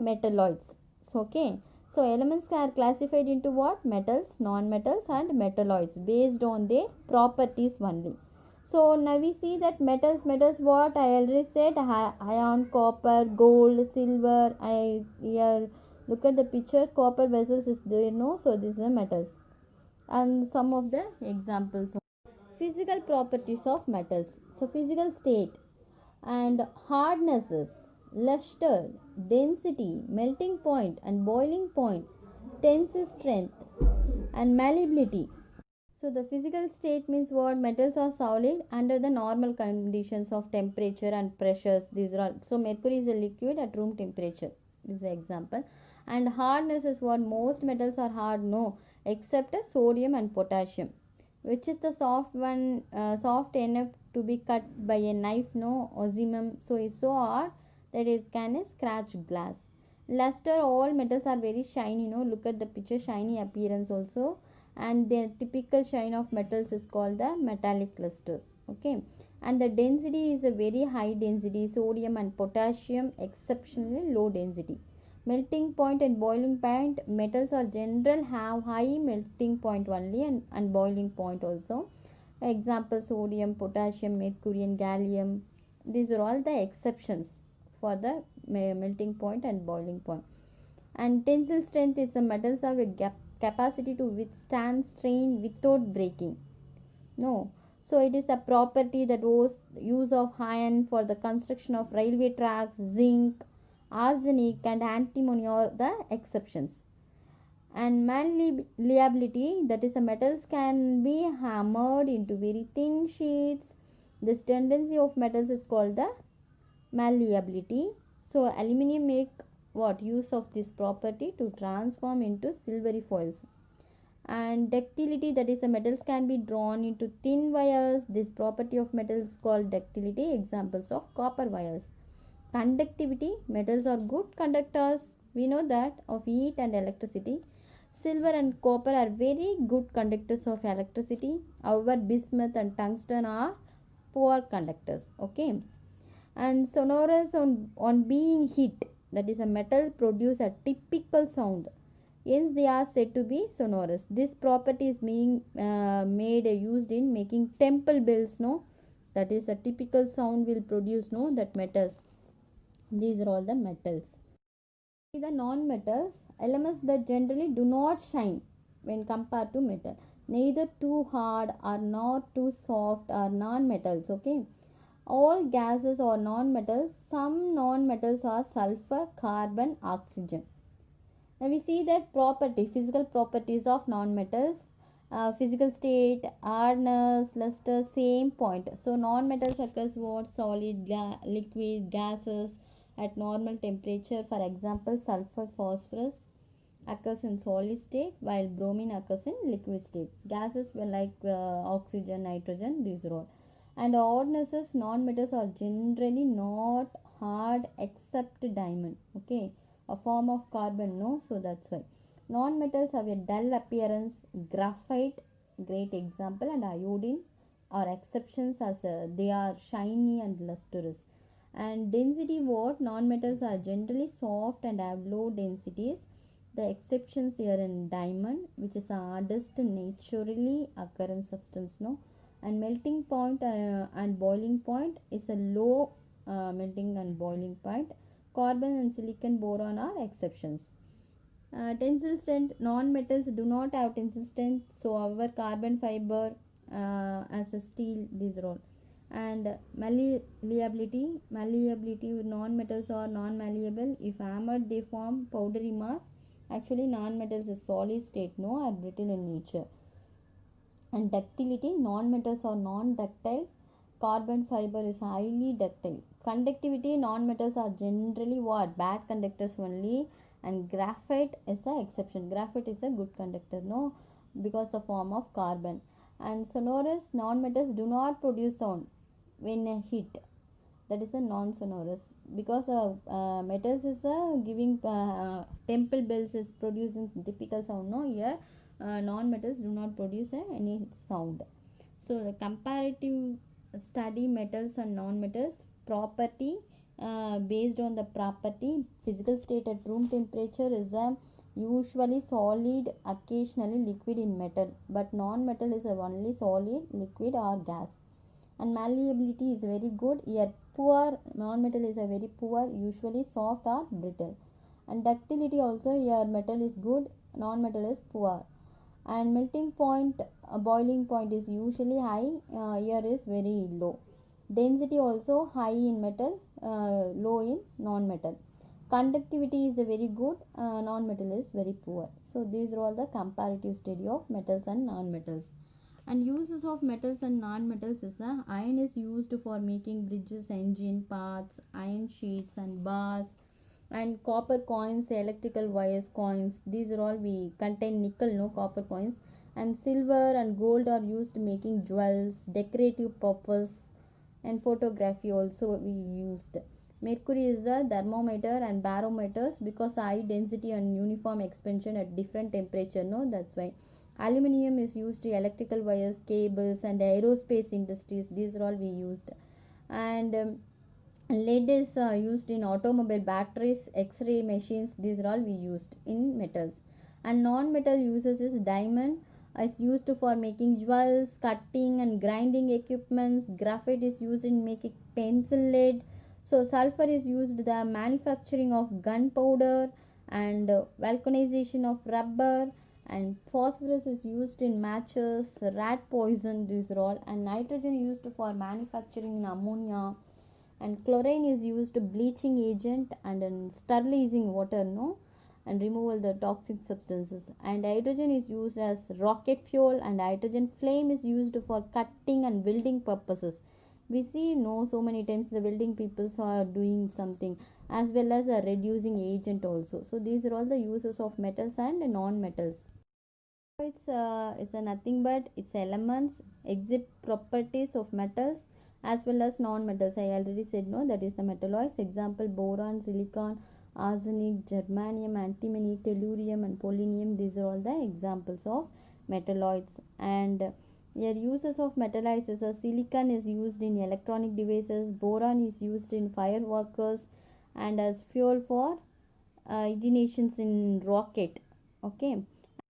metalloids. So, okay, so elements are classified into what? Metals, non-metals and metalloids based on their properties only. So now we see that metals what I already said, iron, copper, gold, silver. I here look at the picture, copper vessels is there, no? So these are metals. And some of the examples. Physical properties of metals. So physical state and hardnesses, luster, density, melting point and boiling point, tensile strength and malleability. So the physical state means what? Metals are solid under the normal conditions of temperature and pressures. These are all. So mercury is a liquid at room temperature. This is an example. And hardness is what? Most metals are hard, no, except sodium and potassium, which is the soft one, soft enough to be cut by a knife, no, osmium. So it's so hard that it can scratch glass. Luster, all metals are very shiny, no. Look at the picture, shiny appearance also, and the typical shine of metals is called the metallic luster. Okay, and the density is a very high density, sodium and potassium exceptionally low density. Melting point and boiling point, metals are general have high melting point only, and boiling point also. Example, sodium, potassium, mercury and gallium. These are all the exceptions for the melting point and boiling point. And tensile strength is the metals have a capacity to withstand strain without breaking, no. So it is the property that was use of iron for the construction of railway tracks, zinc, arsenic and antimony are the exceptions. And malleability, that is the metals can be hammered into very thin sheets. This tendency of metals is called the malleability. So aluminum make what use of this property to transform into silvery foils. And ductility, that is the metals can be drawn into thin wires. This property of metals is called ductility. Examples of copper wires. Conductivity, metals are good conductors, we know that, of heat and electricity. Silver and copper are very good conductors of electricity. However, bismuth and tungsten are poor conductors. Okay, and sonorous on being hit, that is a metal produce a typical sound, hence they are said to be sonorous. This property is being made used in making temple bells, no, that is a typical sound will produce, no, that metals. These are all the metals. The non-metals, elements that generally do not shine when compared to metal, neither too hard or not too soft, are non-metals. Okay, all gases are non-metals. Some non-metals are sulfur, carbon, oxygen. Now we see that property, physical properties of non-metals. Physical state, hardness, luster, same point. So non-metals occurs what? Solid, liquid, gases at normal temperature. For example, sulfur, phosphorus occurs in solid state, while bromine occurs in liquid state. Gases were like oxygen, nitrogen, these are all. And hardnesses, non-metals are generally not hard except diamond. Okay, a form of carbon, no, so that's why. Non-metals have a dull appearance. Graphite, great example, and iodine are exceptions as they are shiny and lustrous. And density, what? Non-metals are generally soft and have low densities. The exceptions here in diamond, which is the hardest naturally occurring substance, no. And melting point and boiling point is a low melting and boiling point. Carbon and silicon boron are exceptions. Tensile strength, non-metals do not have tensile strength, so our carbon fiber as a steel, these are all. And malleability, non-metals are non-malleable. If hammered they form powdery mass. Actually non-metals is solid state, no, are brittle in nature. And ductility, non-metals are non-ductile. Carbon fiber is highly ductile. Conductivity, non-metals are generally what? Bad conductors only. And graphite is an exception. Graphite is a good conductor, no, because of form of carbon. And sonorous, non-metals do not produce sound when hit. That is a non-sonorous, because metals is giving temple bells is producing typical sound, no. Here non-metals do not produce any sound. So the comparative study metals and non-metals property based on the property. Physical state at room temperature is usually solid, occasionally liquid in metal, but non-metal is only solid, liquid or gas. And malleability is very good. Here poor, non-metal is a very poor, usually soft or brittle. And ductility also, here metal is good, non-metal is poor. And melting point, boiling point is usually high, here is very low. Density also high in metal, low in non-metal. Conductivity is very good, non-metal is very poor. So these are all the comparative study of metals and non-metals. And uses of metals and non-metals is iron is used for making bridges, engine parts, iron sheets and bars, and copper coins, electrical wires, coins, these are all we contain nickel, no, copper coins. And silver and gold are used making jewels, decorative purpose, and photography also we used. Mercury is a thermometer and barometers because high density and uniform expansion at different temperature, no, that's why. Aluminium is used in electrical wires, cables, and aerospace industries, these are all we used. And lead is used in automobile batteries, x-ray machines, these are all we used in metals. And non-metal uses is diamond is used for making jewels, cutting and grinding equipments. Graphite is used in making pencil lead. So sulfur is used the manufacturing of gunpowder and vulcanization of rubber. And phosphorus is used in matches, rat poison, these are all. And nitrogen used for manufacturing ammonia. And chlorine is used bleaching agent and in sterilizing water, no, and removal the toxic substances. And hydrogen is used as rocket fuel, and hydrogen flame is used for cutting and building purposes. We see, no, so many times the building people are doing something, as well as a reducing agent also. So these are all the uses of metals and non-metals. It's is a nothing but its elements exhibit properties of metals as well as non-metals. I already said, no, that is the metalloids. Example: boron, silicon, arsenic, germanium, antimony, tellurium, and polonium. These are all the examples of metalloids. And here uses of metalloids is a silicon is used in electronic devices, boron is used in fireworkers, and as fuel for ignitions in rocket. Okay.